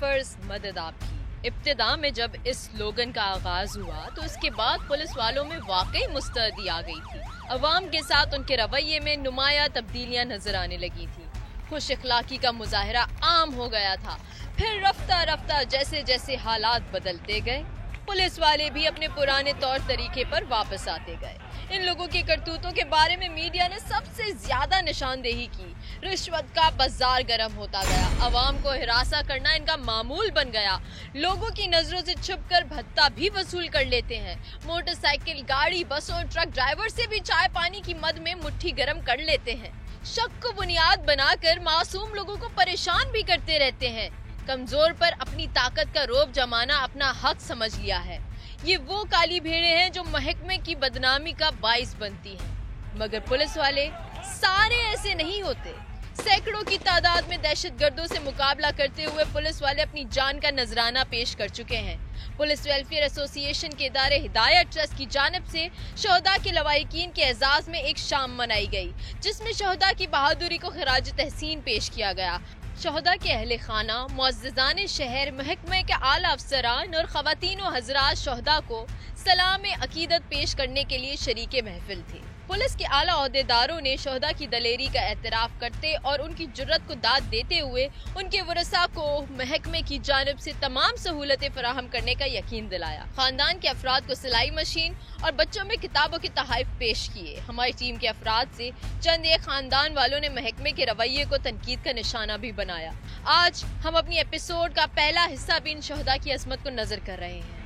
फर्ज मदद आपकी। इब्तिदा में जब इस स्लोगन का आगाज हुआ तो इसके बाद पुलिस वालों में वाकई मुस्तैदी आ गई थी। अवाम के साथ उनके रवैये में नुमाया तब्दीलियां नजर आने लगी थी। खुश इखलाकी का मुजाहरा आम हो गया था। फिर रफ्ता रफ्ता जैसे जैसे हालात बदलते गए, पुलिस वाले भी अपने पुराने तौर तरीके पर वापस आते गए। इन लोगों की करतूतों के बारे में मीडिया ने सबसे ज्यादा निशानदेही की। रिश्वत का बाजार गर्म होता गया। अवाम को हिरासा करना इनका मामूल बन गया। लोगों की नजरों से छुपकर भत्ता भी वसूल कर लेते हैं। मोटरसाइकिल, गाड़ी, बसों, ट्रक ड्राइवर से भी चाय पानी की मद में मुट्ठी गर्म कर लेते हैं। शक को बुनियाद बनाकर मासूम लोगों को परेशान भी करते रहते हैं। कमजोर पर अपनी ताकत का रोब जमाना अपना हक समझ लिया है। ये वो काली भेड़ें हैं जो महकमे की बदनामी का बाइस बनती हैं। मगर पुलिस वाले सारे ऐसे नहीं होते। सैकड़ों की तादाद में दहशतगर्दों से मुकाबला करते हुए पुलिस वाले अपनी जान का नजराना पेश कर चुके हैं। पुलिस वेलफेयर एसोसिएशन के इदारे हिदायत ट्रस्ट की जानिब से शहदा के लवाहिकीन के एजाज में एक शाम मनाई गई, जिसमें शहदा की बहादुरी को खिराज तहसीन पेश किया गया। शहदा के अहले खाना, मुअज़्ज़िज़ान शहर, महकमे के आला अफसरान और ख़वातीन व हज़रात शहदा को सलाम अकीदत पेश करने के लिए शरीके महफिल थे। पुलिस के आला ओहदेदारों ने शहदा की दलेरी का एतराफ़ करते और उनकी जुर्रत को दाद देते हुए उनके वरसा को महकमे की जानिब से तमाम सहूलतें फराहम करने का यकीन दिलाया। खानदान के अफराद को सिलाई मशीन और बच्चों में किताबों के तोहफे पेश किए। हमारी टीम के अफराद से चंद एक खानदान वालों ने महकमे के रवैये को तनकीद का निशाना भी बनाया। आज हम अपनी एपिसोड का पहला हिस्सा भी इन शहदा की अजमत को नजर कर रहे हैं।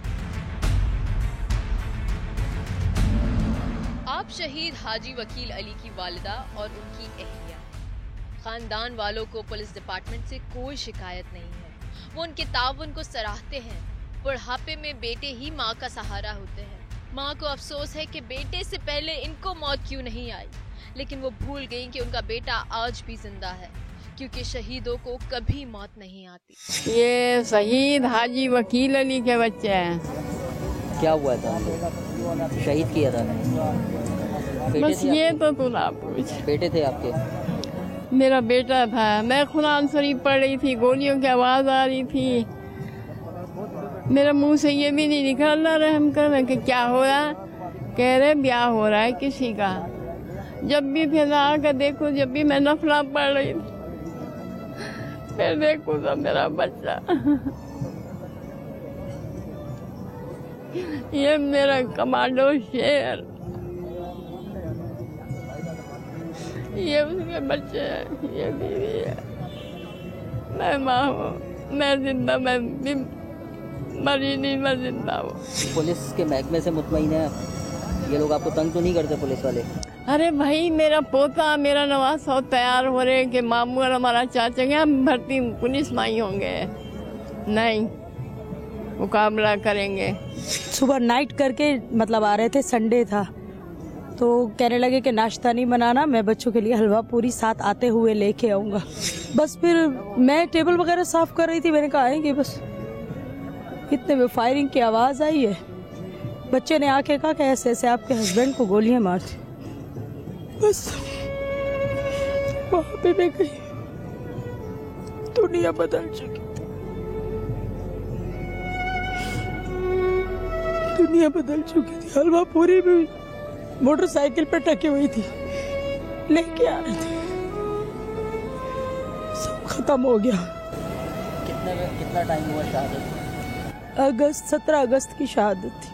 आप शहीद हाजी वकील अली की वालिदा और उनकी अहलिया। खानदान वालों को पुलिस डिपार्टमेंट से कोई शिकायत नहीं है। वो उनके ताउन को सराहते हैं। बुढ़ापे में बेटे ही माँ का सहारा होते हैं। माँ को अफसोस है कि बेटे से पहले इनको मौत क्यों नहीं आई, लेकिन वो भूल गई कि उनका बेटा आज भी जिंदा है, क्योंकि शहीदों को कभी मौत नहीं आती। ये शहीद हाजी वकील अली के बच्चे हैं। क्या हुआ था? शहीद किया था? बस ये तो तू ना पूछ। बेटे थे आपके? मेरा बेटा था। मैं कुरान शरीफ पढ़ रही थी, गोलियों की आवाज आ रही थी। मेरे मुंह से ये भी नहीं निकला अल्लाह रहम कर कि क्या हो रहा है। कह रहे ब्याह हो रहा है किसी का। जब भी फिर आकर देखो, जब भी मैं नफला पढ़ रही थी, फिर देखो तो मेरा बच्चा। ये मेरा कमांडो शेर, ये उसके बच्चे हैं, ये बीवी है, मैं माँ हूँ, मैं जिंदा, मैं मरी नहीं, मैं जिंदा हूँ। पुलिस के महकमे से मुतमईन है? ये लोग आपको तंग तो नहीं करते पुलिस वाले? अरे भाई, मेरा पोता, मेरा नवाज सब तैयार हो रहे कि मामू और हमारा चाचा के हम भर्ती पुलिस माई होंगे। नहीं, मुकाबला करेंगे। सुबह नाइट करके मतलब आ रहे थे, संडे था, तो कहने लगे कि नाश्ता नहीं बनाना, मैं बच्चों के लिए हलवा पूरी साथ आते हुए लेके आऊँगा। बस फिर मैं टेबल वगैरह साफ कर रही थी, मैंने कहा आएंगे, बस इतने में फायरिंग की आवाज़ आई है। बच्चे ने आके कहा कि ऐसे ऐसे आपके हस्बैंड को गोलियां मार दी। बस वहाँ पे मैं गई, दुनिया बदल चुकी, दुनिया बदल चुकी थी। हलवा पूरी भी मोटरसाइकिल पे टकी हुई थी, लेके आ रहे थे, सब खत्म हो गया। कितना टाइम हुआ शहादत? 17 अगस्त की शहादत थी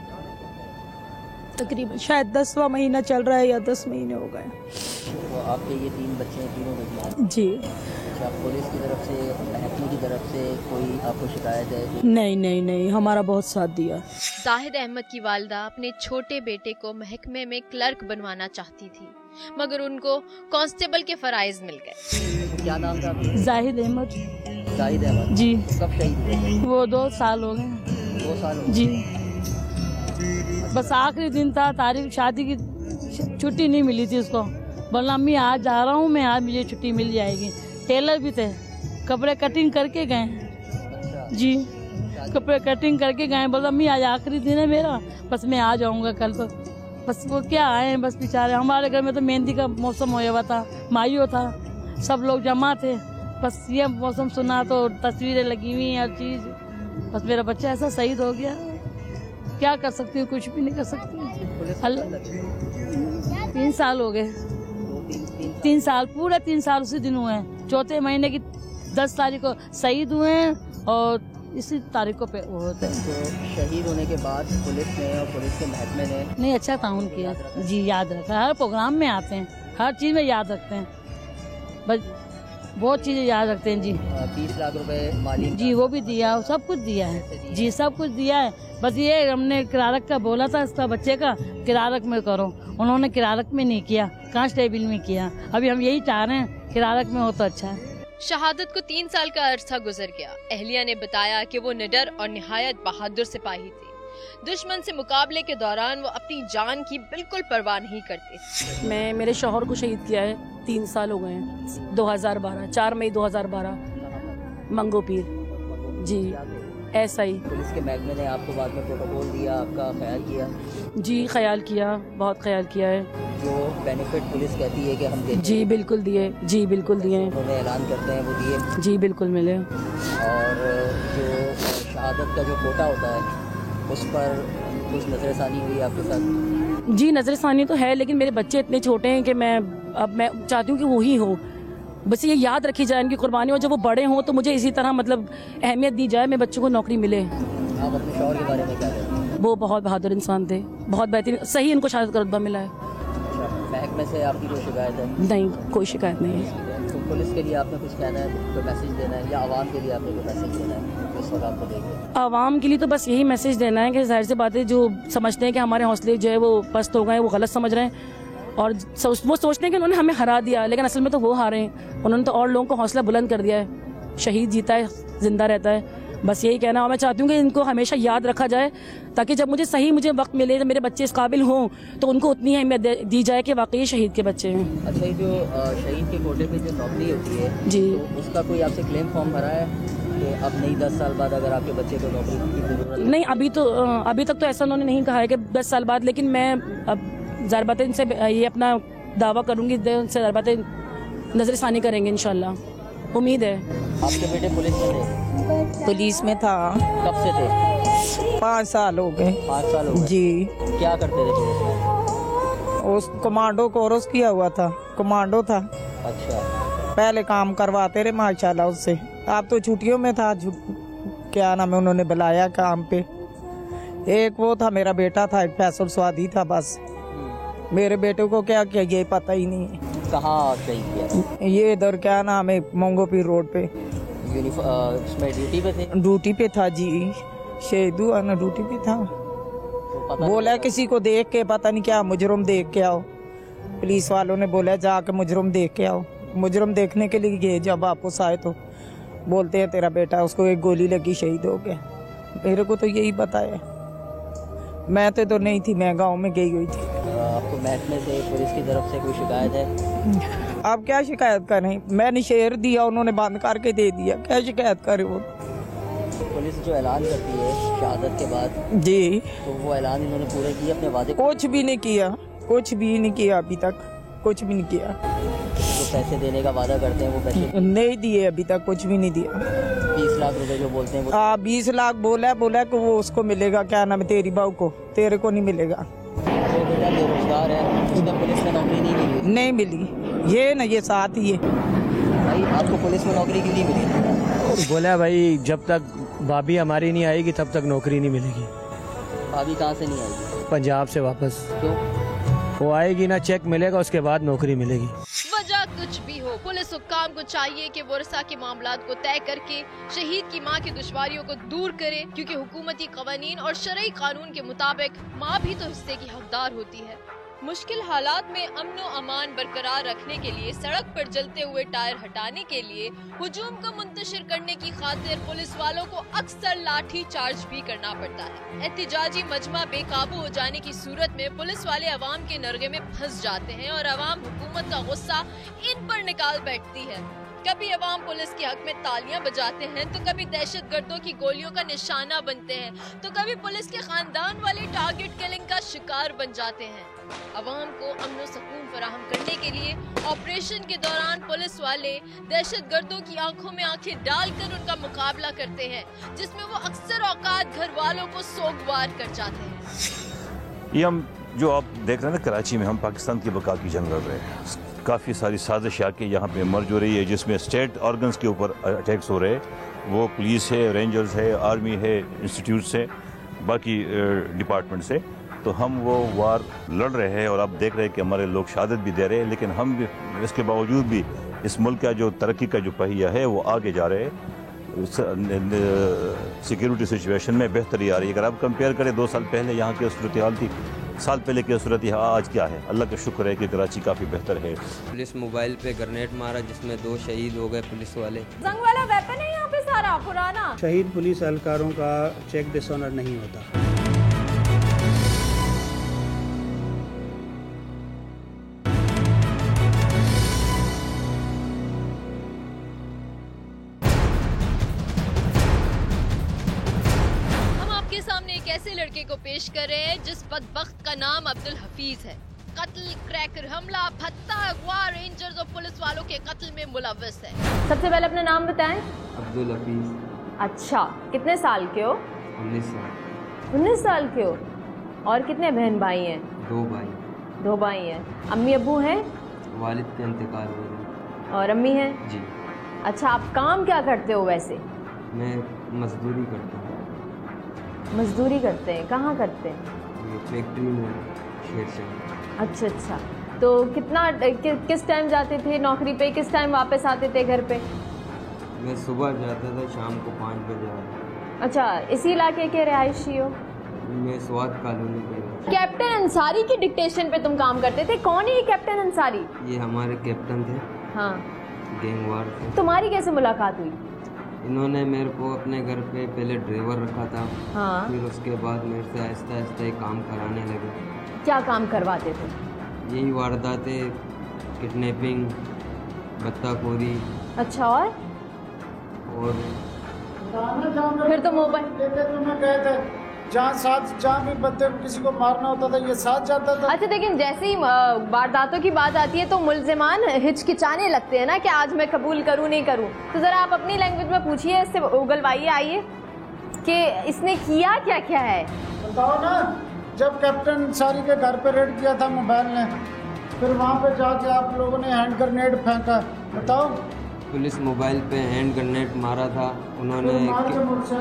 तकरीबन। शायद 10वां महीना चल रहा है या 10 महीने हो गए। तो आपके ये 3 बच्चे हैं, तीनों बच्चे जी। अच्छा, पुलिस की तरफ से, महकमे की तरफ से कोई आपको शिकायत है? नहीं नहीं नहीं, हमारा बहुत साथ दिया। जाहिद अहमद की वालिदा अपने छोटे बेटे को महकमे में क्लर्क बनवाना चाहती थी, मगर उनको कांस्टेबल के फराइज मिल गए। क्या नाम था आपका? जाहिद अहमद। जाहिद अहमद जी। कब शहीद हुए? वो 2 साल हो गए। 2 साल हो गए? जी। बस आखिरी दिन था, तारीख शादी की, छुट्टी नहीं मिली थी उसको। बोला अम्मी आज जा रहा हूँ मैं, आज मुझे छुट्टी मिल जाएगी। टेलर भी थे, कपड़े कटिंग करके गए। अच्छा। जी, कपड़े कटिंग करके गए। बोला अम्मी आज आखिरी दिन है मेरा, बस मैं आ जाऊँगा कल। तो बस वो क्या आए, बस बेचारे। हमारे घर में तो मेहंदी का मौसम होया हुआ था, माइयो था, सब लोग जमा थे। बस ये मौसम सुना तो तस्वीरें लगी हुई हर चीज। बस मेरा बच्चा ऐसा शहीद हो गया, क्या कर सकती हूँ, कुछ भी नहीं कर सकती। 3 साल हो गए, 3 साल, पूरे 3 साल उसी दिन हुए हैं। चौथे महीने की 10 तारीख को शहीद हुए हैं और इसी तारीख को वो होते हैं। तो शहीद होने के बाद पुलिस ने और पुलिस के महकमे ने नहीं अच्छा ताउन किया जी, याद रखा। हर प्रोग्राम में आते हैं, हर चीज में याद रखते हैं, बस बहुत चीजें याद रखते हैं जी। 20 लाख रुपए माली जी वो भी दिया, सब कुछ दिया है जी, सब कुछ दिया है। बस ये हमने किरारक का बोला था इसका बच्चे का किरारक में करो, उन्होंने किरारक में नहीं किया, कांस्टेबल में किया। अभी हम यही चाह रहे हैं किरारक में हो तो अच्छा है। शहादत को 3 साल का अरसा गुजर गया। अहलिया ने बताया कि वो निडर और निहायत बहादुर सिपाही थे। दुश्मन से मुकाबले के दौरान वो अपनी जान की बिल्कुल परवाह नहीं करते। मैं मेरे शौहर को शहीद किया है, 3 साल हो गए हैं। 2012 4 मई 2012 मंगोपीर जी, ऐसा ही। पुलिस के महकमे ने आपको बाद में प्रोटोकॉल दिया, आपका ख्याल किया? जी ख्याल किया, बहुत ख्याल किया है। जो बेनिफिट पुलिस कहती है कि हम देते जी बिल्कुल दिए, जी बिल्कुल दिए, उन्होंने ऐलान करते हैं वो दिए? जी बिल्कुल मिले। और जो शहादत का जो कोटा होता है उस पर कुछ नजरसानी हुई आपके साथ? जी नजरसानी तो है, लेकिन मेरे बच्चे इतने छोटे हैं कि मैं चाहती हूँ कि वो ही हो, बस ये याद रखी जाए इनकी कुर्बानी, और जब वो बड़े हों तो मुझे इसी तरह मतलब अहमियत दी जाए, मेरे बच्चों को नौकरी मिले। आप अपने शौहर के बारे में क्या कहते हैं? वो बहुत बहादुर इंसान थे, बहुत बेहतरीन, सही इनको शहादत का रुतबा मिला है। महकमे से आपकी कोई शिकायत है? नहीं, कोई शिकायत नहीं है। तो पुलिस के लिए आपने कुछ कहना है, कोई मैसेज देना है, या आवाम के लिए आपने कोई मैसेज देना है इस वक्त आपको देखें? आवाम के लिए तो बस यही मैसेज देना है कि जाहिर सी बात है, जो समझते हैं कि हमारे हौसले जो है वो पस्त हो गए, वो गलत समझ रहे हैं, और वो सोचते हैं कि उन्होंने हमें हरा दिया, लेकिन असल में तो वो हारे हैं। उन्होंने तो और लोगों को हौसला बुलंद कर दिया है। शहीद जीता है, जिंदा रहता है, बस यही कहना। और मैं चाहती हूँ कि इनको हमेशा याद रखा जाए, ताकि जब मुझे वक्त मिले, जब मेरे बच्चे इस काबिल हों, तो उनको उतनी अहमियत दी जाए कि वाकई शहीद के बच्चे हैं। अच्छा, ये जो शहीद के कोटे पे जो नौकरी होती है जी, तो उसका कोई आपसे क्लेम फॉर्म भरा है कि अब नहीं 10 साल बाद अगर आपके बच्चे को नौकरी की जरूरत? नहीं, अभी तक तो ऐसा उन्होंने नहीं कहा है कि 10 साल बाद, लेकिन मैं अब ज़ाहिर बात है इनसे ये अपना दावा करूँगी, उनसे ज़ाहिर बात है नजरसानी करेंगे इंशाल्लाह, उम्मीद है। आपके बेटे पुलिस में थे? पुलिस में था। कब से थे? 5 साल हो गए। 5 साल हो गए जी। क्या करते थे पुलिस में? उस कमांडो कोर्स किया हुआ था, कमांडो था। अच्छा, पहले काम करवाते रहे माशाल्लाह उससे। आप तो छुट्टियों में था, क्या नाम है, उन्होंने बुलाया काम पे। एक वो था, मेरा बेटा था, एक फैसल स्वादी था, बस मेरे बेटे को क्या किया ये पता ही नहीं है। कहाँ शहीद किया? ये इधर क्या नाम है, मंगोपीर रोड पे। उसमें ड्यूटी पे थे? ड्यूटी पे था जी, शहीद हुआ ना, ड्यूटी पे था। बोला किसी को देख के, पता नहीं क्या मुजरम देख के आओ। पुलिस वालों ने बोला जाके मुजरम देख के आओ। मुजरम देखने के लिए गए, जब वापस आए तो बोलते हैं तेरा बेटा, उसको एक गोली लगी, शहीद हो गया। मेरे को तो यही बताया, मैं तो नहीं थी, मैं गांव में गई हुई थी। आपको महकमे से, पुलिस की तरफ से कोई शिकायत है? आप क्या शिकायत करें, मैंने शेयर दिया, उन्होंने बंद करके दे दिया, क्या शिकायत करे वो। पुलिस जो ऐलान करती है शहादत के बाद जी, तो वो ऐलान इन्होंने पूरे किए अपने वादे? कुछ भी नहीं किया, कुछ भी नहीं किया, अभी तक कुछ भी नहीं किया। जो पैसे देने का वादा करते हैं वो पैसे नहीं दिए, अभी तक कुछ भी नहीं दिया। 20 लाख रुपए जो बोलते हैं वो? 20 लाख बोला कि वो उसको मिलेगा, क्या नाम है, तेरी बहू को, तेरे को नहीं मिलेगा। वो बेटा बेरोजगार है, उसको पुलिस में नौकरी नहीं मिली? नहीं मिली, ये ना ये साथ ही है। भाई आपको पुलिस में नौकरी क्यों नहीं मिली? बोला भाई जब तक भाभी हमारी नहीं आएगी तब तक नौकरी नहीं मिलेगी। भाभी कहाँ से नहीं आएगी? पंजाब से वापस। क्यों? वो आएगी ना, चेक मिलेगा, उसके बाद नौकरी मिलेगी। वजह कुछ भी हो, पुलिस हुक्काम को चाहिए कि वरसा के मामलात को तय करके शहीद की मां की दुश्वारियों को दूर करे, क्योंकि हुकूमती कवानीन और शरई कानून के मुताबिक मां भी तो हिस्से की हकदार होती है। मुश्किल हालात में अमनो अमान बरकरार रखने के लिए सड़क पर जलते हुए टायर हटाने के लिए हुजूम को मुंतशिर करने की खातिर पुलिस वालों को अक्सर लाठी चार्ज भी करना पड़ता है। एहतिजाजी मजमा बेकाबू हो जाने की सूरत में पुलिस वाले अवाम के नरगे में फंस जाते हैं और अवाम हुकूमत का गुस्सा इन पर निकाल बैठती है। कभी अवाम पुलिस के हक में तालियां बजाते हैं तो कभी दहशतगर्दों की गोलियों का निशाना बनते हैं तो कभी पुलिस के खानदान वाले टारगेट किलिंग का शिकार बन जाते हैं। अवाम को अमन सुकून फराहम करने के लिए ऑपरेशन के दौरान पुलिस वाले दहशतगर्दों की आंखों में आंखें डालकर उनका मुकाबला करते हैं, जिसमें वो अक्सर औकात घर वालों को सोगवार कर जाते हैं। ये हम जो आप देख रहे हैं ना, कराची में हम पाकिस्तान की बका की जंग लड़ रहे हैं। काफ़ी सारी साजिश आके यहाँ पे मर्ज हो रही है, जिसमें स्टेट ऑर्गन्स के ऊपर अटैक्स हो रहे हैं। वो पुलिस है, रेंजर्स है, आर्मी है, इंस्टीट्यूट से, बाकी डिपार्टमेंट से। तो हम वो वार लड़ रहे हैं और आप देख रहे हैं कि हमारे लोग शहादत भी दे रहे हैं, लेकिन हम भी इसके बावजूद भी इस मुल्क का जो तरक्की का जो पहिया है वो आगे जा रहे हैं। सिक्योरिटी सिचुएशन में बेहतरी आ रही है। अगर आप कंपेयर करें 2 साल पहले यहाँ की सूरत हाल थी, साल पहले की सूरत आज क्या है, अल्लाह का शुक्र है कि कराची काफ़ी बेहतर है। पुलिस मोबाइल पे ग्रेनेड मारा जिसमें 2 शहीद हो गए पुलिस वाले। जंग वाला वेपन है यहाँ पे सारा पुराना। शहीद पुलिस एहलकारों का चेक डिसऑनर नहीं होता। ऐसे लड़के को पेश कर रहे हैं जिस बदबख्त का नाम अब्दुल हफीज है। कत्ल, क्रैकर हमला, भत्ता, अगवा, रेंजर्स और पुलिस वालों के कत्ल में मुलव्वस है। सबसे पहले अपना नाम बताएं। अब्दुल हफीज। अच्छा, कितने साल के हो? 19 साल। 19 साल के हो। और कितने बहन भाई हैं? 2 भाई। 2 भाई हैं। अम्मी अब्बू हैं? वालिद का इंतकाल हो गया। और अम्मी हैं? जी। अच्छा, आप काम क्या करते हो वैसे? मैं मजदूरी करता हूँ। मजदूरी करते हैं? कहाँ करते हैं? फैक्ट्री में, शेरशाह। अच्छा अच्छा, तो कितना किस टाइम जाते थे नौकरी पे, किस टाइम वापस आते थे घर पे? मैं सुबह जाता था, शाम को 5 बजे आता। अच्छा, इसी इलाके के रिहायशी हो? मैं स्वाद कॉलोनी पे। कैप्टन अंसारी की डिक्टेशन पे तुम काम करते थे। कौन है ये कैप्टन अंसारी? ये हमारे कैप्टन थे। हाँ। गैंगवार थे। तुम्हारी कैसे मुलाकात हुई? इन्होंने मेरे को अपने घर पे पहले ड्राइवर रखा था। हाँ। फिर उसके बाद मेरे से आहिस्ता आहिस्ता ही काम कराने लगे। क्या काम करवाते थे? यही वारदातें, किडनैपिंग, बत्ताखोरी। अच्छा, और फिर तो मोबाइल तुम्हें गए थे जहाँ भी बंदे किसी को मारना होता था ये साथ जाता था। अच्छा, लेकिन जैसे ही वारदातों की बात आती है तो मुल्जिमान हिचकिचाने लगते हैं ना कि आज मैं कबूल करूं नहीं करूं। तो जरा आप अपनी लैंग्वेज में पूछिए, इससे उगलवाइए आइए कि इसने किया क्या क्या है। बताओ ना, जब कैप्टन अंसारी के घर पे रेड किया था मोबाइल ने, फिर वहाँ पे जाके आप लोगों ने हैंड ग्रेनेड फेंका, बताओ। पुलिस मोबाइल पे हैंड ग्रेनेड मारा था उन्होंने।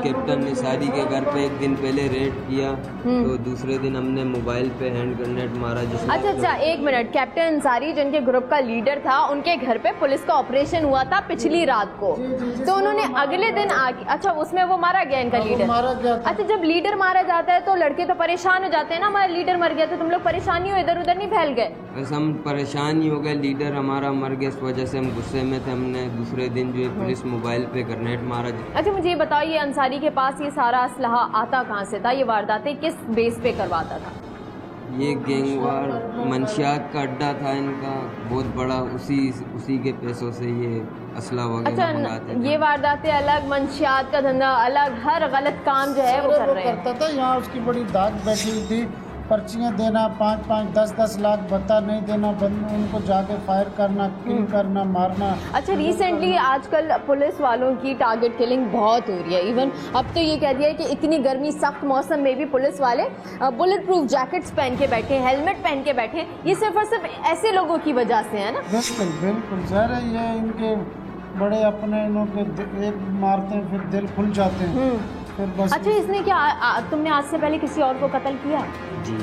कैप्टन अंसारी के घर पे एक दिन पहले रेड किया, तो दूसरे दिन हमने मोबाइल पे हैंड ग्रेनेड मारा। अच्छा अच्छा, 1 मिनट। कैप्टन अंसारी जिनके ग्रुप का लीडर था, उनके घर पे पुलिस का ऑपरेशन हुआ था पिछली रात को। तो उन्होंने अगले दिन आके, अच्छा उसमें वो मारा गया इनका लीडर। अच्छा, जब लीडर मारा जाता है तो लड़के तो परेशान हो जाते हैं ना, हमारा लीडर मर गया। तो तुम लोग परेशानी हो, इधर उधर नहीं फैल गए? बस हम परेशान ही हो गए, लीडर हमारा मर गया, इस वजह से हम गुस्से में थे। हमने दूसरे दिन जो है पुलिस मोबाइल पे ग्रेनेड मारा। अच्छा, मुझे ये बताओ, ये अंसारी के पास ये सारा असलहा आता कहाँ से था? ये वारदातें किस बेस पे करवाता था? ये गैंगवार मंशियात का अड्डा था इनका बहुत बड़ा, उसी के पैसों से ये असला वगैरह मंगाते थे। ये वारदातें अलग, मंशियात का धंधा अलग, हर गलत काम जो है वो कर रहे हैं। करता था। यहाँ उसकी बड़ी दाग बैठी हुई थी, पर्चियाँ देना, 5-5, 10-10 लाख भत्ता नहीं देना, उनको जाके फायर करना, किल करना, मारना। अच्छा, रिसेंटली आजकल पुलिस वालों की टारगेट किलिंग बहुत हो रही है। इवन अब तो ये कह दिया है कि इतनी गर्मी, सख्त मौसम में भी पुलिस वाले बुलेट प्रूफ जैकेट्स पहन के बैठे, हेलमेट पहन के बैठे। ये सिर्फ और सिर्फ ऐसे लोगों की वजह से है ना? बिल्कुल बिल्कुल, ज़रा ये इनके बड़े अपने इनके एक मारते हैं फिर दिल खुल जाते हैं। अच्छा, इसने क्या तुमने आज से पहले किसी और को कत्ल किया? जी।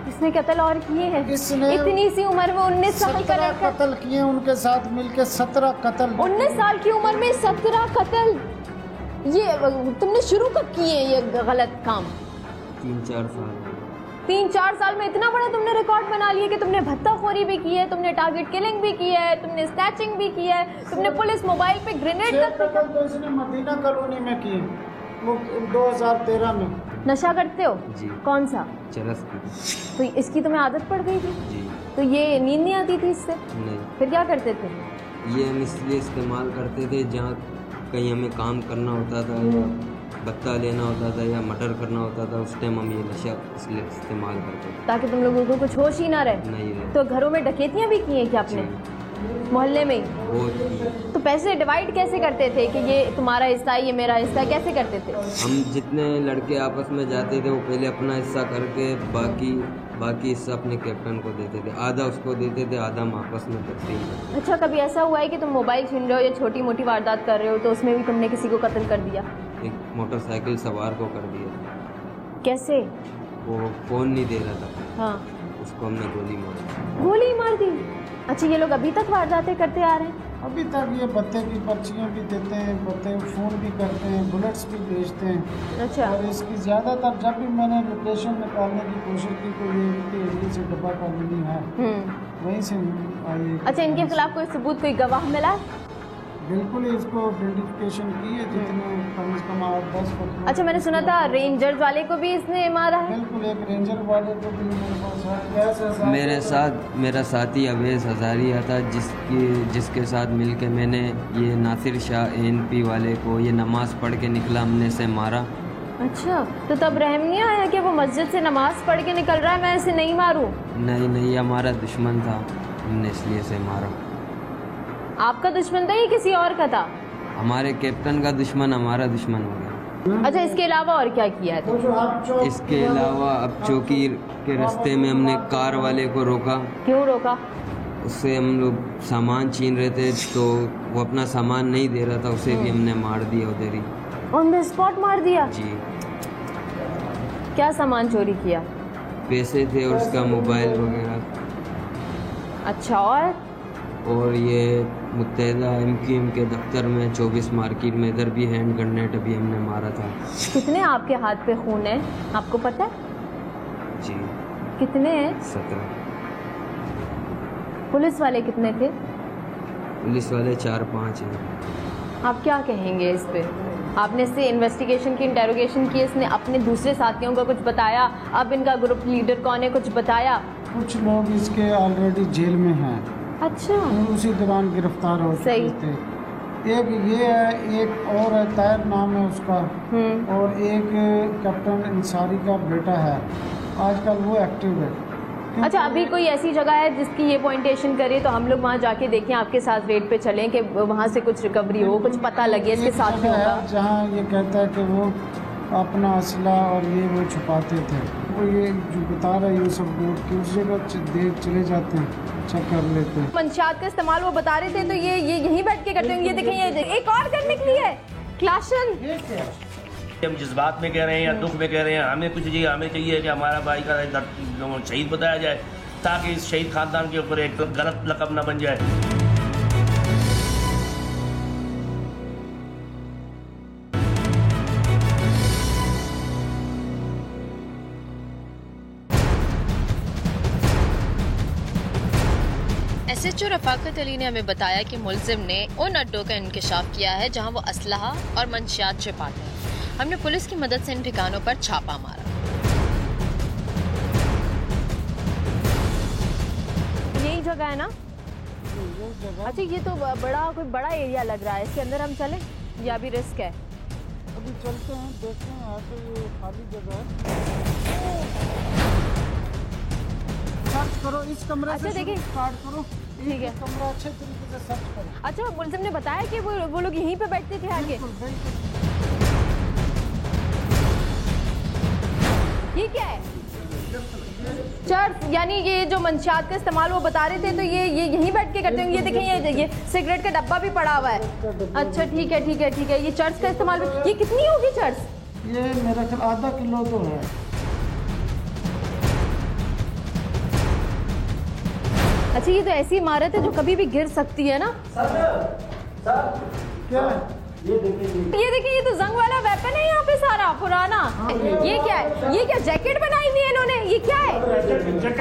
इसने कत्ल और किए हैं? इसने इतनी सी उम्र में 19 साल का कत्ल किए, उनके साथ मिलके 17 कत्ल। 19 साल की उम्र में 17 कत्ल। ये तुमने शुरू कब किए ये गलत काम? 3-4 साल। 3-4 साल में इतना बड़ा तुमने रिकॉर्ड बना लिया कि तुमने भत्ताखोरी भी की है, तुमने टारगेट किलिंग भी की है, तुमने स्नैचिंग भी की है, तुमने पुलिस मोबाइल पे ग्रेनेड कत्ल तो इसने मदीना कॉलोनी में किए, वो 2013 में। नशा करते हो? जी। कौन सा? चरस की। तो इसकी तुम्हें आदत पड़ गई थी? जी। तो ये नींद नहीं आती थी इससे? नहीं। फिर क्या करते थे? ये हम इसलिए इस्तेमाल करते थे जहाँ कहीं हमें काम करना होता था या बत्ता लेना होता था या मटर करना होता था, उस टाइम हम ये नशा इसलिए इस्तेमाल करते थे ताकि तुम लोगों को कुछ होश ही ना रहे। नहीं रहे। तो घरों में डकैतियाँ भी की हैं क्या आपने? मोहल्ले में ही? बहुत। तो पैसे डिवाइड कैसे करते थे कि ये तुम्हारा हिस्सा है, ये मेरा हिस्सा है, कैसे करते थे? हम जितने लड़के आपस में जाते थे वो पहले अपना हिस्सा करके बाकी हिस्सा अपने कैप्टन को देते थे, आधा उसको देते थे, आधा हम आपस में तकसीम करते। अच्छा, कभी ऐसा हुआ है कि तुम मोबाइल छीन रहे हो या छोटी मोटी वारदात कर रहे हो तो उसमें भी तुमने किसी को कत्ल कर दिया? एक मोटरसाइकिल सवार को कर दिया। कैसे? वो फ़ोन नहीं दे रहा था। हाँ, उसको हमने गोली मार दी। अच्छा, ये लोग अभी तक वारदातें करते आ रहे हैं? अभी तक ये बत्ते की पर्चियाँ भी देते हैं, बत्ते फ़ोन भी करते हैं, बुलेट्स भी बेचते हैं। अच्छा। और इसकी ज़्यादातर जब भी मैंने लोकेशन निकालने की कोशिश की तो ये इनके एरिया से डब्बा कॉलोनी है, वहीं से आई। अच्छा, इनके खिलाफ कोई सबूत, कोई गवाह मिला है? बिल्कुल, इसको आइडेंटिफिकेशन की है, जितने कम से कम 8-10 फोटो। अच्छा, मैंने सुना था रेंजर्स वाले को भी इसने मारा है? बिल्कुल, एक रेंजर वाले को भी मेरे पास है। मेरे साथ मेरा साथी अवैस हजारिया था, जिसके साथ मिलके मैंने ये नासिर शाह ANP वाले को ये नमाज़ पढ़ के निकला, हमने से मारा। अच्छा, तो तब रहम नहीं आया कि वो मस्जिद से नमाज पढ़ के निकल रहा है, मैं इसे नहीं मारूं? नहीं, हमारा दुश्मन था, हमने इसलिए से मारा। आपका दुश्मन था या किसी और का था? हमारे कैप्टन का दुश्मन हमारा दुश्मन हो गया। अच्छा, इसके अलावा और क्या किया है तुमने? इसके अलावा अब चौकी के रास्ते में हमने कार वाले को रोका। क्यों रोका? उससे हम लोग सामान छीन रहे थे तो वो अपना सामान नहीं दे रहा था, उसे भी हमने मार दिया उधर ही। ऑन द स्पॉट मार दिया? जी। क्या सामान चोरी किया? पैसे थे और उसका मोबाइल वगैरह। अच्छा, और ये मुत्तहदा MQM के दफ्तर में 24 मार्केट में इधर भी हैंड ग्रेनेड अभी हमने मारा था। कितने आपके हाथ पे खून है, आपको पता है? जी। कितने हैं? 17। पुलिस वाले कितने थे? पुलिस वाले 4-5 हैं। आप क्या कहेंगे इस पे? आपने इससे इन्वेस्टिगेशन की, इंटेरोगेशन की, इसने अपने दूसरे साथियों को कुछ बताया? अब इनका ग्रुप लीडर कौन है, कुछ बताया? कुछ लोग इसके ऑलरेडी जेल में हैं। अच्छा। उसी दौरान गिरफ्तार हो चुके थे। एक ये है, एक और है, तायर नाम है उसका, और एक कैप्टन अंसारी का बेटा है, आजकल वो एक्टिव है। अच्छा, अभी कोई ऐसी जगह है जिसकी ये पॉइंटेशन करे तो हम लोग वहाँ जाके देखें, आपके साथ रेड पे चलें कि वहाँ से कुछ रिकवरी हो, कुछ पता लगे इसके साथ में होगा? जहाँ ये कहता है कि वो अपना असला और ये वो छुपाते थे, वो ये जो बता रहा है यूसुफ गोट की, उस जगह देख चले जाते हैं, चेक कर लेते हैं। मंशियात का इस्तेमाल वो बता रहे थे, तो ये यहीं बैठ के करते हैं। ये देखें, ये एक और गन निकली है, क्लाशन। हम जज्बात में कह रहे हैं या दुख में कह रहे हैं, हमें कुछ चाहिए, हमें चाहिए कि हमारा भाई का शहीद बताया जाए, ताकि इस शहीद खानदान के ऊपर एक गलत लक़ब न बन जाए। SHO रफाकत अली ने हमें बताया कि मुलजिम ने उन अड्डों का इंकशाफ किया है जहां वो असलहा और मंशियात छिपाते हैं। हमने पुलिस की मदद से इन ठिकानों पर छापा मारा। यही जगह है ना? अच्छा, ये तो कोई बड़ा एरिया लग रहा है, इसके अंदर हम चलें या भी रिस्क है? अभी चलते हैं, देखते हैं। तो ये खाली जगह है, सर्च करो इस कमरे। अच्छा, देखिए, स्टार्ट करो, ठीक है, कमरा अच्छे तरीके से सर्च करो। अच्छा, मुलजिम ने बताया कि वो लोग यहीं पे बैठते थे आगे? ये क्या है? चर्च, यानी ये जो मंशियात का इस्तेमाल वो बता रहे थे, तो ये यहीं बैठ के करते होंगे। ये देखें, ये सिगरेट का डब्बा भी पड़ा हुआ है। अच्छा, ठीक है। ये चर्च का इस्तेमाल भी। ये कितनी होगी चर्च? ये मेरा ख्याल आधा किलो तो है। अच्छा, ये तो ऐसी इमारत है जो कभी भी गिर सकती है ना? क्या है? ये देखिए, ये तो जंग वाला वेपन है यहाँ पे सारा पुराना। ये क्या है? ये क्या जैकेट बनाई हुई है इन्होंने? ये क्या है?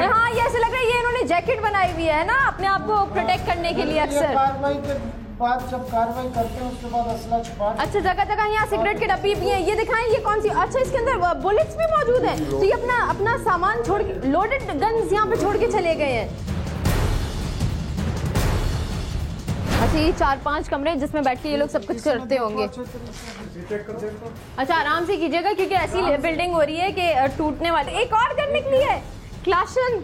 हाँ, ये ऐसे लग रहा है ये इन्होंने जैकेट बनाई हुई है ना, अपने आप को प्रोटेक्ट करने के लिए अक्सर। कार्रवाई के बाद जब कार्रवाई करते हैं उसके बाद असला छुपा। अच्छा, जगह जगह यहाँ सिगरेट के डब्बे भी हैं। ये दिखाएं, ये कौन सी? अच्छा, इसके अंदर बुलेट्स भी मौजूद हैं। तो ये अपना सामान छोड़ के, लोडेड गन्स यहाँ पे छोड़ के चले गए हैं। अच्छा, ये 4-5 कमरे जिसमें बैठ के ये लोग सब कुछ करते होंगे। अच्छा, आराम से कीजिएगा क्योंकि ऐसी बिल्डिंग हो रही है कि टूटने वाली। एक और करने के लिए क्लासन।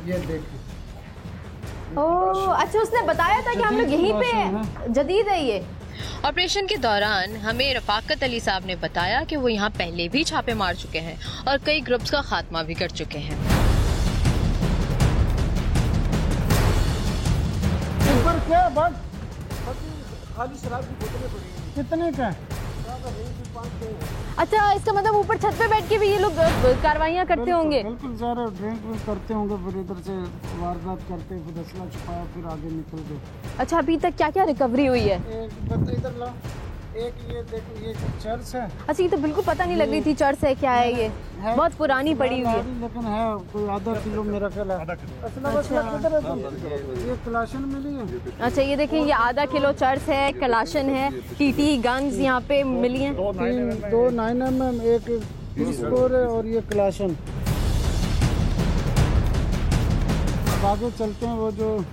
ये देखिए। ओह अच्छा, उसने बताया था कि हम लोग यहीं पे जदीद है ये। ऑपरेशन के दौरान हमें रफाकत अली साहब ने बताया कि वो यहाँ पहले भी छापे मार चुके हैं और कई ग्रुप्स का खात्मा भी कर चुके हैं। ऊपर क्या बस खाली शराब की बोतलें पड़ी हैं। कितने का? अच्छा, इसका मतलब ऊपर छत पे बैठ के भी ये लोग कार्रवाइयाँ करते होंगे। बिल्कुल, सारे ड्रिंक करते होंगे, फिर इधर से वारदात करते, फिर असला छुपाया, फिर आगे निकल गए। अच्छा, अभी तक क्या क्या रिकवरी हुई है? इधर ला, एक ये देखो, ये चर्च है। अच्छा, ये तो बिल्कुल पता नहीं लग रही थी चर्च है क्या है ये, बहुत पुरानी पड़ी हुई है। लेकिन है कोई आधा किलो मेरा ख्याल है। ये कलाशन मिली है। अच्छा, ये देखिए, ये आधा किलो चर्च है, कलाशन है, टीटी गन्स यहाँ पे मिली हैं। 2 9mm, एक पिस्तौल है और ये कलाशन। अब आगे चलते हैं, वो जो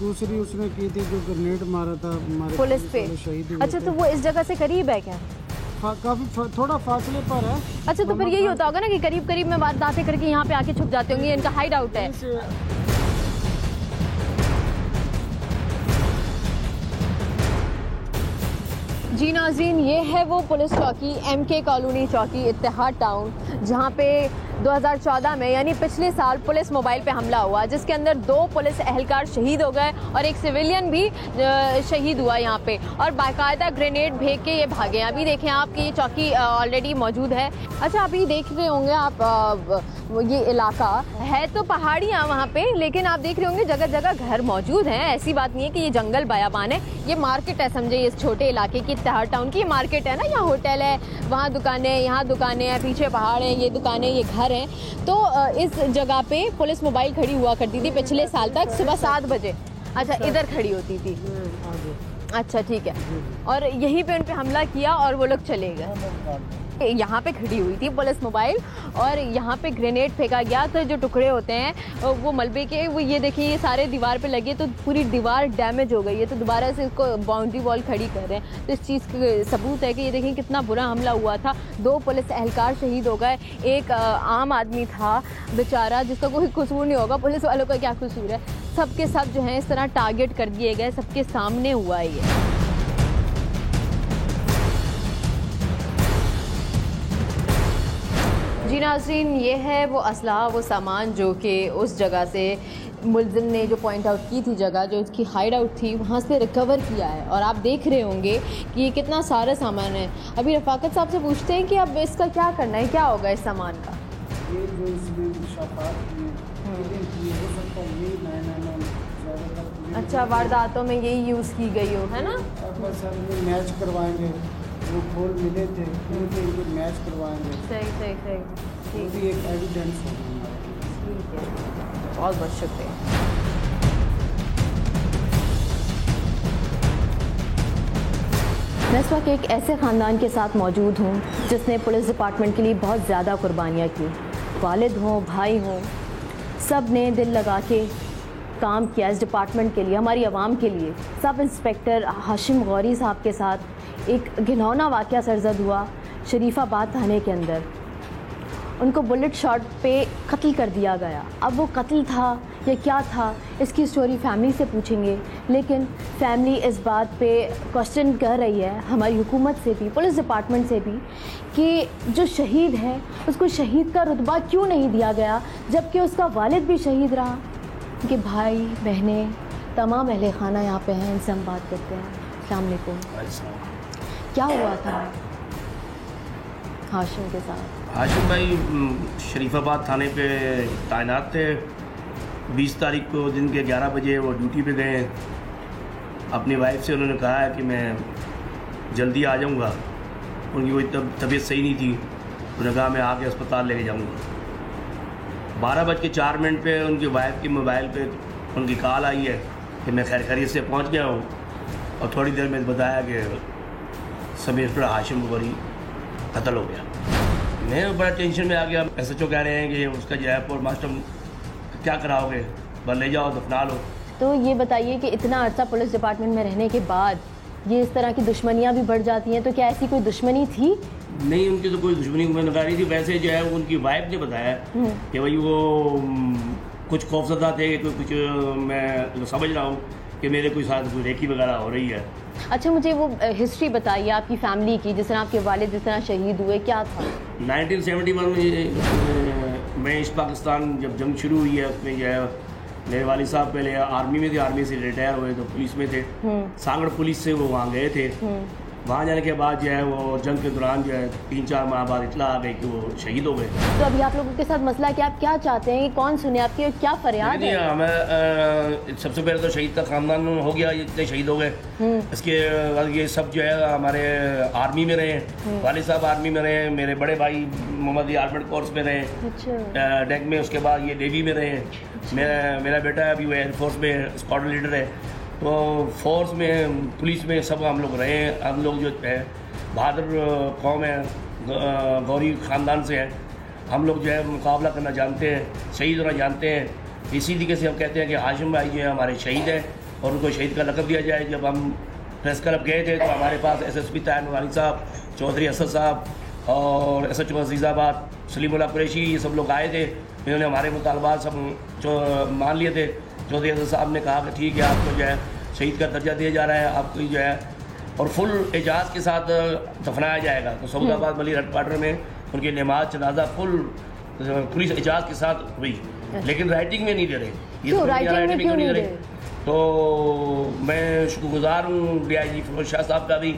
दूसरी उसने की थी जो ग्रेनेड मारा था हमारे पुलिस पे। अच्छा, तो वो इस जगह से करीब है क्या? काफी थोड़ा फासले पर है। अच्छा, तो फिर यही होता होगा ना कि करीब करीब में वारदातें करके यहाँ पे आके छुप जाते होंगे, इनका हाइड आउट है। जी नाज़रीन, ये है वो पुलिस चौकी, MK कॉलोनी चौकी, इत्तेहाद टाउन, जहाँ पे 2014 में यानी पिछले साल पुलिस मोबाइल पे हमला हुआ, जिसके अंदर 2 पुलिस एहलकार शहीद हो गए और एक सिविलियन भी शहीद हुआ यहाँ पे, और बाकायदा ग्रेनेड फेंक के ये भागे। अभी देखें आप कि ये चौकी ऑलरेडी मौजूद है। अच्छा, अभी देख रहे होंगे आप ये इलाका है तो पहाड़ियाँ वहाँ पे, लेकिन आप देख रहे होंगे जगह जगह घर मौजूद हैं। ऐसी बात नहीं है कि ये जंगल बयाबान है, ये मार्केट है, समझे इस छोटे इलाके की, इत्तेहाद टाउन की ये मार्केट है ना। यहाँ होटल है, वहाँ दुकानें, यहाँ दुकानें हैं, पीछे पहाड़ हैं, ये दुकानें, ये घर हैं। तो इस जगह पे पुलिस मोबाइल खड़ी हुआ करती थी पिछले साल तक सुबह 7 बजे। अच्छा, इधर खड़ी होती थी। अच्छा, ठीक है। और यहीं पे उन पे हमला किया और वो लोग चले गए। यहाँ पे खड़ी हुई थी पुलिस मोबाइल और यहाँ पे ग्रेनेड फेंका गया, तो जो टुकड़े होते हैं वो मलबे के, वो ये देखिए ये सारे दीवार पे लगे, तो पूरी दीवार डैमेज हो गई है, तो दोबारा से इसको बाउंड्री वॉल खड़ी कर रहे हैं। तो इस चीज़ का सबूत है कि ये देखिए कितना बुरा हमला हुआ था। 2 पुलिस एहलकार शहीद हो गए, एक आम आदमी था बेचारा जिसका कोई कसूर नहीं होगा, पुलिस वालों का क्या कसूर है। सब के सब जो हैं इस तरह टारगेट कर दिए गए, सबके सामने हुआ है ये। जी नाज़रीन, ये है वो असलहा, वो सामान जो कि उस जगह से मुलजिम ने जो पॉइंट आउट की थी जगह, जो इसकी हाइड आउट थी, वहाँ से रिकवर किया है। और आप देख रहे होंगे कि ये कितना सारा सामान है। अभी रफाकत साहब से पूछते हैं कि अब इसका क्या करना है, क्या होगा इस सामान का। ये जो इसमें अच्छा, वारदातों में यही यूज़ की गई हो, है ना। मैच करवाएंगे, वो खोल मिले थे, उनके मैच करवाएंगे। सही सही सही, वो भी एक एविडेंस होगा। बहुत बहुत शुक्रिया। मैं इस वक्त एक ऐसे ख़ानदान के साथ मौजूद हूँ जिसने पुलिस डिपार्टमेंट के लिए बहुत ज़्यादा कुर्बानियाँ की। वालिद हों, भाई हों, सब ने दिल लगा के काम किया इस डिपार्टमेंट के लिए, हमारी आवाम के लिए। सब इंस्पेक्टर हाशिम गौरी साहब के साथ एक घिनौना वाक़या सरज़द हुआ शरीफाबाद थाने के अंदर। उनको बुलेट शॉट पे कत्ल कर दिया गया। अब वो कत्ल था या क्या था, इसकी स्टोरी फैमिली से पूछेंगे, लेकिन फैमिली इस बात पे क्वेश्चन कर रही है हमारी हुकूमत से भी, पुलिस डिपार्टमेंट से भी, कि जो शहीद है उसको शहीद का रुतबा क्यों नहीं दिया गया, जबकि उसका वालिद भी शहीद रहा। कि भाई बहनें तमाम अहले खाना यहाँ पे हैं, इनसे हम बात करते हैं। अस्सलाम वालेकुम। क्या हुआ था हाशिम के साथ? हाशिम भाई शरीफाबाद थाने पे तैनात थे। 20 तारीख को दिन के 11 बजे वो ड्यूटी पे गए। अपनी वाइफ से उन्होंने कहा है कि मैं जल्दी आ जाऊंगा। उनकी कोई तबीयत सही नहीं थी, उन्होंने कहा मैं आके अस्पताल लेके जाऊंगा। 12:04 पे उनकी वाइफ के मोबाइल पे उनकी कॉल आई है कि मैं खैर खैरियत से पहुंच गया हूं, और थोड़ी देर में बताया कि सब इंस्पेक्टर हाशिम गौरी कत्ल हो गया। मैं बड़ा टेंशन में आ गया। SHO कह रहे हैं कि उसका जो है पोस्ट मास्टर क्या कराओगे, बस ले जाओ दफना लो। तो ये बताइए कि इतना अर्सा पुलिस डिपार्टमेंट में रहने के बाद ये इस तरह की दुश्मनियाँ भी बढ़ जाती हैं, तो क्या ऐसी कोई दुश्मनी थी? नहीं, उनकी तो कोई दुश्मनी मैंने कहा नहीं थी। वैसे जो है उनकी वाइफ ने बताया कि भाई वो कुछ खौफजदा थे, कुछ मैं समझ रहा हूँ कि मेरे कोई साथ कोई रेकी वगैरह हो रही है। अच्छा, मुझे वो हिस्ट्री बताइए आपकी फैमिली की, जिस तरह आपके वालिद जिस तरह शहीद हुए, क्या था? 1971 में मैं ईस्ट पाकिस्तान जब जंग शुरू हुई है उसमें जो है मेरे वालिद साहब पहले आर्मी में थे, आर्मी से रिटायर हुए तो पुलिस में थे। सांगड़ पुलिस से वो वहाँ गए थे। वहाँ जाने के बाद जो है वो जंग के दौरान जो है 3-4 माह बाद इतला आ गई कि वो शहीद हो गए। तो अभी आप लोगों के साथ मसला है कि आप क्या चाहते हैं, कौन सुने आपकी, क्या फरियाद है? हमें सबसे पहले तो शहीद का खानदान हो गया, इतने शहीद हो गए। इसके बाद ये सब जो है हमारे आर्मी में रहे, वालिद साहब आर्मी में रहे, मेरे बड़े भाई मोहम्मद आर्मड कोर्स में रहे डेक में, उसके बाद ये नेवी में रहे। मेरा बेटा है अभी वो एयरफोर्स में स्क्वाड्रन लीडर है। तो फोर्स में पुलिस में सब हम लोग रहे हैं। हम लोग जो है बहादुर कौम है, गौरी ख़ानदान से हैं। हम लोग जो है मुकाबला करना जानते हैं, शहीद होना जानते हैं। इसी तरीके से हम कहते हैं कि हाशिम भाई जो है हमारे शहीद हैं और उनको शहीद का लक़ब दिया जाए। जब हम प्रेस क्लब गए थे तो हमारे पास SSP ताहिर नूरानी साहब, चौधरी असद साहब और SHO अजीज़ाबाद सलीमुल्लाह कुरैशी, ये सब लोग आए थे। इन्होंने हमारे मुतालबात सब मान लिए थे। चौधरी असद साहब ने कहा कि ठीक है, आपको जो है शहीद का दर्जा दिया जा रहा है, आपको जो है और फुल एजाज़ के साथ दफनाया जाएगा। तो सऊदाबाद मलिक हेडक्वार्टर में उनकी नमाज जनाजा फुल पुलिस एजाज़ के साथ हुई, लेकिन राइटिंग में नहीं दे रहे। क्यों राइटिंग में क्यों नहीं दे रहे? तो मैं शुक्रगुजार हूँ DIG फिरोज शाह साहब का भी।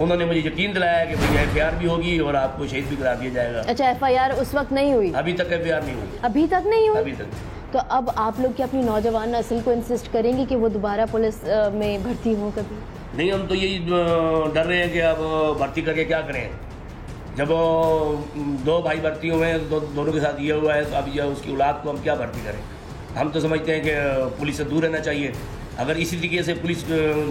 उन्होंने मुझे यकीन दिलाया कि भाई FIR भी होगी और आपको शहीद भी करा दिया जाएगा। अच्छा, FIR उस वक्त नहीं हुई? अभी तक FIR नहीं हुई। अभी तक नहीं हुई? अभी तक। तो अब आप लोग क्या अपनी नौजवान नस्ल को इंसिस्ट करेंगे कि वो दोबारा पुलिस में भर्ती हो? कभी नहीं, हम तो यही डर रहे हैं कि अब भर्ती करके क्या करें। जब 2 भाई भर्ती हुए हैं, दोनों के साथ ये हुआ है, तो अब ये उसकी औलाद को हम क्या भर्ती करें। हम तो समझते हैं कि पुलिस से दूर रहना चाहिए। अगर इसी तरीके से पुलिस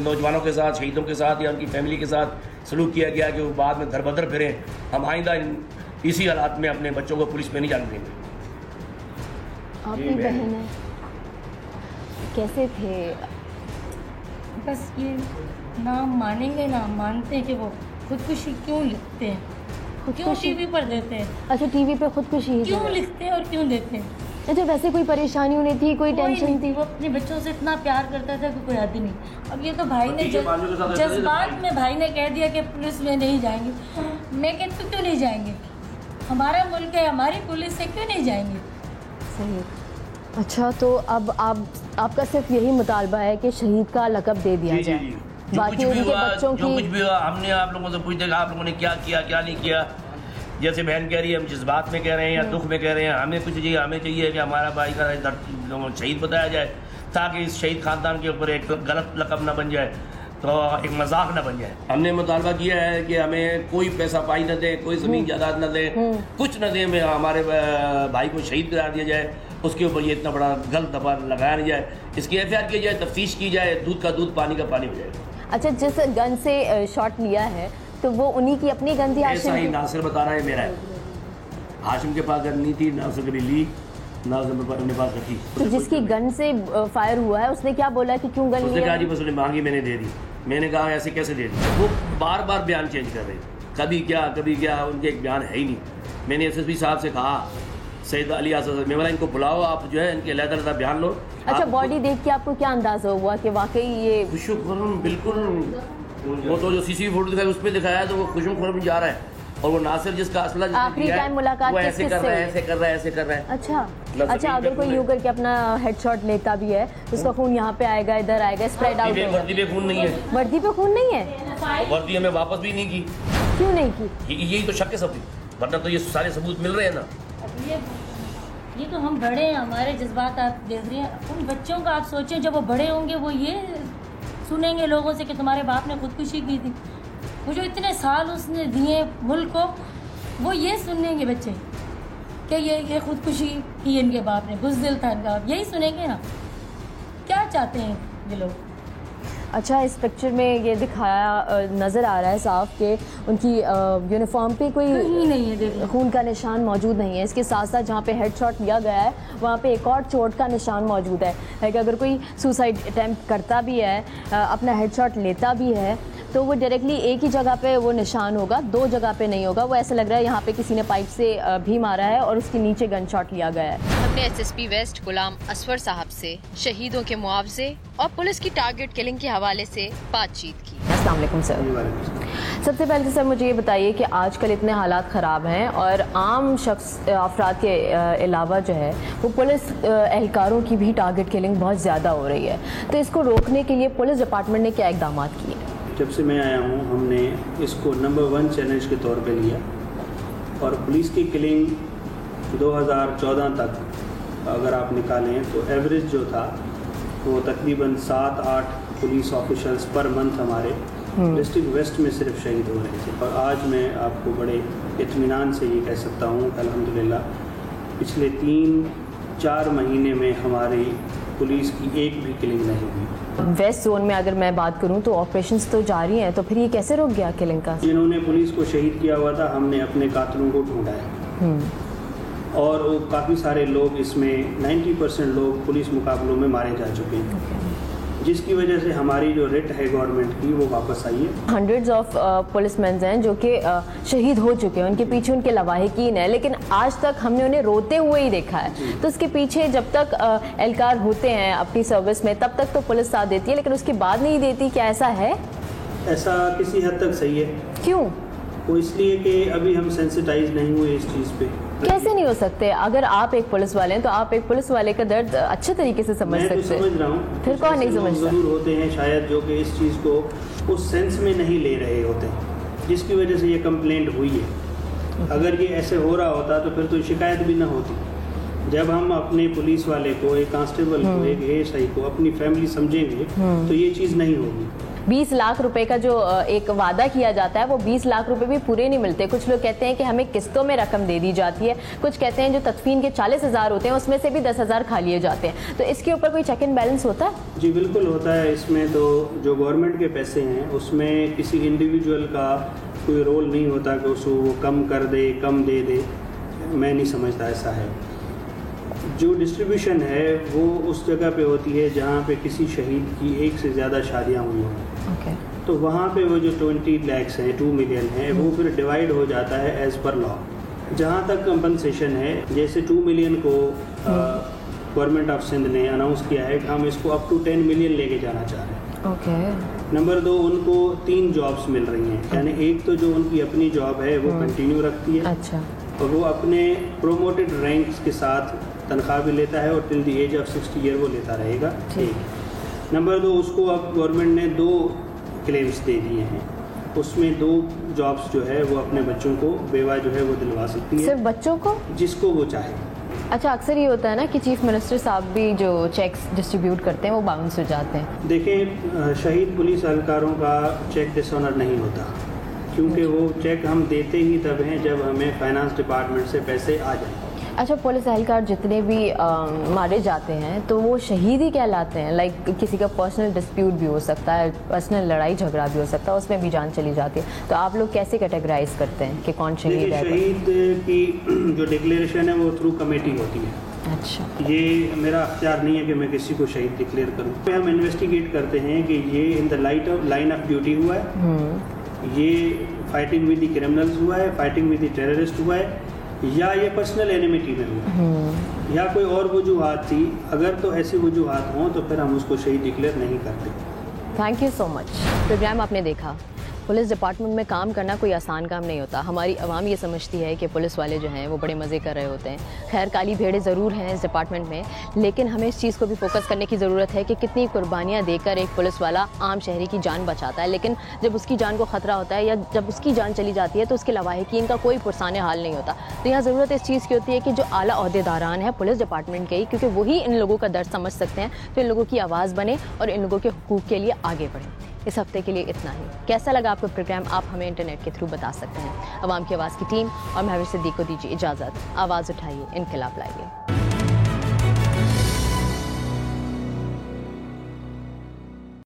नौजवानों के साथ, शहीदों के साथ या उनकी फैमिली के साथ सलूक किया गया कि वो बाद में दरबदर फिरें, हम आइंदा इसी हालात में अपने बच्चों को पुलिस में नहीं जाने देंगे। आपकी बहन है, कैसे थे? बस ये ना मानेंगे ना मानते हैं कि वो खुदकुशी क्यों लिखते हैं, क्यों टीवी पर देते हैं। अच्छा, टीवी पे खुदकुशी क्यों लिखते हैं और क्यों देते हैं? अच्छा, वैसे कोई परेशानी नहीं थी, कोई टेंशन थी? वो अपने बच्चों से इतना प्यार करता था कि कोई हद ही नहीं। अब ये तो भाई ने जज्बात में भाई ने कह दिया कि पुलिस में नहीं जाएंगे। मैं कहती हूँ क्यों नहीं जाएंगे, हमारा मुल्क है, हमारी पुलिस से क्यों नहीं जाएंगे? सही। अच्छा, तो अब आपका सिर्फ यही मुतालबा है कि शहीद का लक़ब दे दिया जाए। बाकी उनके बच्चों की जो कुछ भी हुआ हमने आप लोगों से पूछते आप लोगों ने क्या किया क्या नहीं किया। जैसे बहन कह रही है, हम जिस बात में कह रहे हैं या दुख में कह रहे हैं, हमें कुछ चाहिए, हमें चाहिए कि हमारा भाई का शहीद बताया जाए, ताकि इस शहीद ख़ानदान के ऊपर एक गलत लक़ब ना बन जाए, तो एक मजाक ना बन जाए। हमने मुतालबा किया है कि हमें कोई पैसा पाई न दे, कोई ज़मीन जायदाद न दे, कुछ न दे, हमारे भाई को शहीद करा दिया जाए। उसके ऊपर ये इतना बड़ा गलत दबाव लगाया नहीं जाए, इसकी FIR की जाए, तफ्तीश की जाए, दूध का दूध पानी का पानी हो जाए। अच्छा, जिस गन से शॉट लिया है तो वो उन्हीं की अपनी गन थी? ऐसा ही नासिर बता रहा है मेरा है। हाशिम के पास गन नहीं थी, नासिर कभी ली, नासिर अपने पास रखी। तो जिसकी गन से फायर हुआ है उसने क्या बोला कि क्यों गन लिया? उसने कहा जी बस उसने मांगी, मैंने दे दी। मैंने कहा ऐसे कैसे दे दी? वो बार बार बयान चेंज कर रहे, कभी क्या, उनके एक बयान है ही नहीं। मैंने SSP साहब से कहा, सैयद अली आसद, मैं बोला इनको बुलाओ, आप जो है इनके लहदा बयान लो। अच्छा, बॉडी देख के आपको क्या अंदाजा हुआ कि वाकई ये खुशुम? बिल्कुल, वो तो जो CCTV फोटो दिखाया उस पर दिखाया तो वो खुशुम जा रहा है, और वो नासिर जिसका असला आखिरी टाइम मुलाकात वो ऐसे कर रहा है, ऐसे कर रहा है। अच्छा, अगर कोई यूं करके अपना हेडशॉट लेता भी है तो उसका खून यहाँ पे आएगा, इधर आएगा, स्प्रेड आउट होगा। वर्दी पे खून नहीं है। वर्दी पे खून नहीं है? वर्दी हमें वापस भी नहीं की। क्यों नहीं की? यही तो शक है सब, वरना तो ये सारे सबूत मिल रहे हैं ना। ये तो हम बड़े हैं, हमारे जज्बात आप देख रहे हैं। उन बच्चों का आप सोचें, जब वो बड़े होंगे वो ये सुनेंगे लोगों से कि तुम्हारे बाप ने खुदकुशी की थी। वो जो इतने साल उसने दिए मुल्क को, वो ये सुनेंगे बच्चे कि ये खुदकुशी की इनके बाप ने, बुज़दिल था इनका बाप, यही सुनेंगे ना। क्या चाहते हैं ये लोग? अच्छा, इस पिक्चर में ये दिखाया नज़र आ रहा है साफ कि उनकी यूनिफॉर्म पे कोई नहीं है, खून का निशान मौजूद नहीं है। इसके साथ साथ जहाँ पे हेडशॉट लिया गया है वहाँ पे एक और चोट का निशान मौजूद है कि अगर कोई सुसाइड अटैम्प्ट करता भी है, अपना हेडशॉट लेता भी है, तो वो डायरेक्टली एक ही जगह पे वो निशान होगा, दो जगह पे नहीं होगा। वो ऐसा लग रहा है यहाँ पे किसी ने पाइप से भी मारा है और उसके नीचे गन शॉट लिया गया है। हमने एसएसपी वेस्ट गुलाम असफर साहब से शहीदों के मुआवजे और पुलिस की टारगेट किलिंग के हवाले से बातचीत की। अस्सलाम वालेकुम सर। सबसे पहले सर मुझे ये बताइए कि आजकल इतने हालात ख़राब हैं और आम शख्स अफराद के अलावा जो है वो पुलिस एहलकारों की भी टारगेट किलिंग बहुत ज़्यादा हो रही है, तो इसको रोकने के लिए पुलिस डिपार्टमेंट ने क्या इकदाम किए? जब से मैं आया हूँ हमने इसको नंबर 1 चैलेंज के तौर पे लिया और पुलिस की किलिंग 2014 तक अगर आप निकालें तो एवरेज जो था वो तकरीबन 7-8 पुलिस ऑफिसर्स पर मंथ हमारे डिस्ट्रिक्ट वेस्ट में सिर्फ शहीद हो रहे थे। और आज मैं आपको बड़े इत्मीनान से ये कह सकता हूँ कि अल्हम्दुलिल्लाह पिछले 3-4 महीने में हमारी पुलिस की एक भी किलिंग नहीं हुई। वेस्ट जोन में अगर मैं बात करूं तो ऑपरेशंस तो जारी हैं, तो फिर ये कैसे रुक गया किलिंग का? जिन्होंने पुलिस को शहीद किया हुआ था हमने अपने कातिलों को ढूंढा है और वो काफ़ी सारे लोग इसमें 90% लोग पुलिस मुकाबलों में मारे जा चुके हैं, जिसकी वजह से हमारी जो रिट है गवर्नमेंट की वो वापस आई है। हंड्रेड्स ऑफ पुलिसमैन हैं जो कि शहीद हो चुके हैं, उनके पीछे उनके लवाहिकीन है, लेकिन आज तक हमने उन्हें रोते हुए ही देखा है। तो उसके पीछे जब तक एहलकार होते हैं अपनी सर्विस में तब तक तो पुलिस साथ देती है, लेकिन उसके बाद नहीं देती। क्या ऐसा है? ऐसा किसी हद तक सही है। क्यों? वो इसलिए कि अभी हम सेंसिटाइज नहीं हुए इस चीज़ पे। कैसे नहीं हो सकते? अगर आप एक पुलिस वाले हैं तो आप एक पुलिस वाले का दर्द अच्छे तरीके से समझ सकते हैं। समझ रहा हूँ, फिर कौन नहीं समझता? जरूर होते हैं शायद जो कि इस चीज़ को उस सेंस में नहीं ले रहे होते हैं, जिसकी वजह से ये कंप्लेंट हुई है। अगर ये ऐसे हो रहा होता तो फिर तो शिकायत भी ना होती। जब हम अपने पुलिस वाले को, एक कांस्टेबल को, एक एएसआई को अपनी फैमिली समझेंगे तो ये चीज़ नहीं होगी। 20 लाख रुपए का जो एक वादा किया जाता है वो 20 लाख रुपए भी पूरे नहीं मिलते। कुछ लोग कहते हैं कि हमें किस्तों में रकम दे दी जाती है, कुछ कहते हैं जो तदफीन के 40,000 होते हैं उसमें से भी 10,000 खा लिए जाते हैं। तो इसके ऊपर कोई चेक एंड बैलेंस होता है? जी बिल्कुल होता है। इसमें तो जो गवर्नमेंट के पैसे हैं उसमें किसी इंडिविजुअल का कोई रोल नहीं होता कि उसको वो कम कर दे, कम दे दे। मैं नहीं समझता ऐसा है। जो डिस्ट्रीब्यूशन है वो उस जगह पे होती है जहाँ पे किसी शहीद की एक से ज़्यादा शादियाँ हुई हों। तो वहाँ पे वो जो 20 लाख हैं, 2 मिलियन है, वो फिर डिवाइड हो जाता है एज़ पर लॉ। जहाँ तक कंपनसेशन है, जैसे 2 मिलियन को गवर्नमेंट ऑफ सिंध ने अनाउंस किया है कि हम इसको अप टू 10 मिलियन लेके जाना चाह रहे हैं। नंबर 2, उनको 3 जॉब्स मिल रही हैं, यानी एक तो जो उनकी अपनी जॉब है वो कंटिन्यू रखती है। अच्छा। और वो अपने प्रोमोटेड रैंक्स के साथ तनख्वाह भी लेता है और till the age of 60 year वो लेता रहेगा। एक। नंबर 2, उसको अब गवर्नमेंट ने 2 क्लेम्स दे दिए हैं, उसमें 2 जॉब्स जो है वो अपने बच्चों को, बेवा जो है वो दिलवा सकती है। सिर्फ बच्चों को? जिसको वो चाहे। अच्छा, अक्सर ये होता है ना कि चीफ मिनिस्टर साहब भी जो चेक्स डिस्ट्रीब्यूट करते हैं वो बाउंस हो जाते हैं। देखें, शहीद पुलिस एहलकारों का चेक डिसऑनर नहीं होता, क्योंकि वो चेक हम देते ही तब हैं जब हमें फाइनेंस डिपार्टमेंट से पैसे आ जाएं। अच्छा, पुलिस एहलकार जितने भी मारे जाते हैं तो वो शहीद ही कहलाते हैं? लाइक किसी का पर्सनल डिस्प्यूट भी हो सकता है, पर्सनल लड़ाई झगड़ा भी हो सकता है, उसमें भी जान चली जाती है। तो आप लोग कैसे कैटेगराइज करते हैं कि कौन शहीद है? शहीद की जो डिक्लेरेशन है वो थ्रू कमेटी होती है। अच्छा। ये मेरा अख्तियार नहीं है कि मैं किसी को शहीद डिक्लेयर करूँ। हम इन्वेस्टिगेट करते हैं कि ये in the line of duty हुआ है, ये फाइटिंग विद द क्रिमिनल्स हुआ है, फाइटिंग विद द टेररिस्ट हुआ है, या ये पर्सनल एनिमिटी में हुआ, या कोई और वजूहात थी। अगर तो ऐसी वजूहात हों तो फिर हम उसको शहीद डिक्लेयर नहीं करते। Thank you so much. Program आपने देखा। पुलिस डिपार्टमेंट में काम करना कोई आसान काम नहीं होता। हमारी आवाम ये समझती है कि पुलिस वाले जो हैं वो बड़े मज़े कर रहे होते हैं। खैर, काली भेड़ें ज़रूर हैं इस डिपार्टमेंट में, लेकिन हमें इस चीज़ को भी फोकस करने की ज़रूरत है कि कितनी कुर्बानियाँ देकर एक पुलिस वाला आम शहरी की जान बचाता है। लेकिन जब उसकी जान को ख़तरा होता है या जब उसकी जान चली जाती है तो उसके लवाहिकीन का कोई पुरसाने हाल नहीं होता। तो यहाँ ज़रूरत इस चीज़ की होती है कि जो आला ओहदेदारान है पुलिस डिपार्टमेंट के ही, क्योंकि वही इन लोगों का दर्द समझ सकते हैं, तो इन लोगों की आवाज़ बने और इन लोगों के हुकूक के लिए आगे बढ़ें। इस हफ्ते के लिए इतना ही। कैसा लगा आपको प्रोग्राम, आप हमें इंटरनेट के थ्रू बता सकते हैं। अवाम की आवाज़ की टीम और महविर सिद्दीक को दीजिए इजाज़त। आवाज़ उठाइए, इनकलाब लाइए।